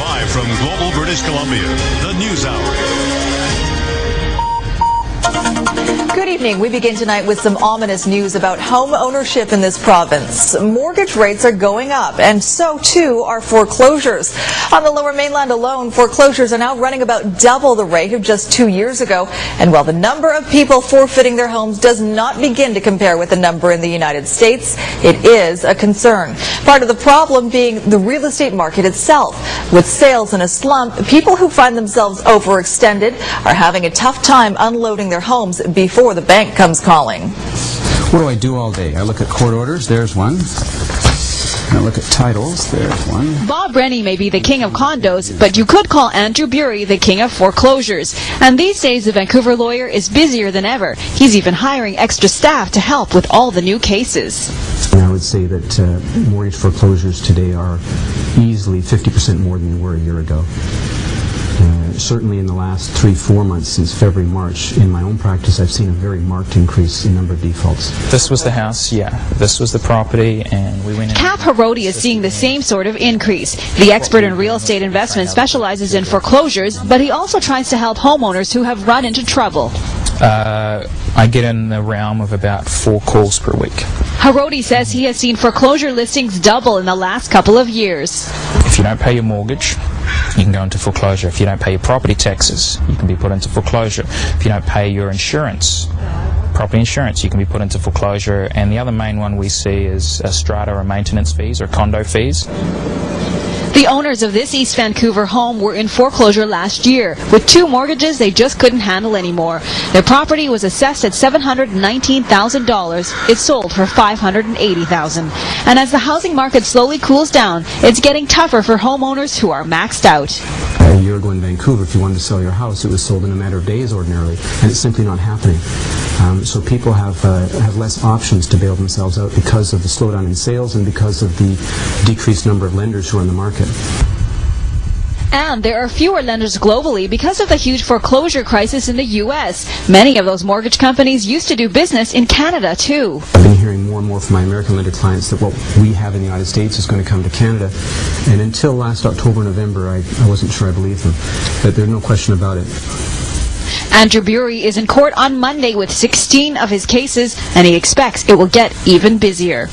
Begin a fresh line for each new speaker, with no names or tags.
Live from Global British Columbia, the News Hour.
Good evening. We begin tonight with some ominous news about home ownership in this province. Mortgage rates are going up, and so too are foreclosures. On the Lower Mainland alone, foreclosures are now running about double the rate of just 2 years ago. And while the number of people forfeiting their homes does not begin to compare with the number in the United States, it is a concern. Part of the problem being the real estate market itself. With sales in a slump, people who find themselves overextended are having a tough time unloading their homes before the bank comes calling.
What do I do all day? I look at court orders. There's one. I look at titles. There's one.
Bob Rennie may be the king of condos, but you could call Andrew Bury the king of foreclosures. And these days, the Vancouver lawyer is busier than ever. He's even hiring extra staff to help with all the new cases.
I would say that mortgage foreclosures today are easily 50% more than they were a year ago. Certainly in the last 3-4 months since February, March, in my own practice, I've seen a very marked increase in number of defaults.
This was the house, yeah. This was the property, and we went in.
Cap Harodi is seeing the same sort of increase. The expert in real estate investment specializes in foreclosures, but he also tries to help homeowners who have run into trouble.
I get in the realm of about 4 calls per week.
Harodi says he has seen foreclosure listings double in the last couple of years.
If you don't pay your mortgage, you can go into foreclosure. If you don't pay your property taxes, you can be put into foreclosure. If you don't pay your insurance, property insurance, you can be put into foreclosure. And the other main one we see is strata or maintenance fees or condo fees.
The owners of this East Vancouver home were in foreclosure last year. With 2 mortgages they just couldn't handle anymore. Their property was assessed at $719,000. It sold for $580,000. And as the housing market slowly cools down, it's getting tougher for homeowners who are maxed out.
A year ago in Vancouver, if you wanted to sell your house, it was sold in a matter of days ordinarily, and it's simply not happening. So people have less options to bail themselves out because of the slowdown in sales and because of the decreased number of lenders who are in the market.
And there are fewer lenders globally because of the huge foreclosure crisis in the U.S. Many of those mortgage companies used to do business in Canada, too.
I've been hearing more and more from my American lender clients that what we have in the United States is going to come to Canada. And until last October, November, I wasn't sure I believed them. But there's no question about it.
Andrew Bury is in court on Monday with 16 of his cases, and he expects it will get even busier.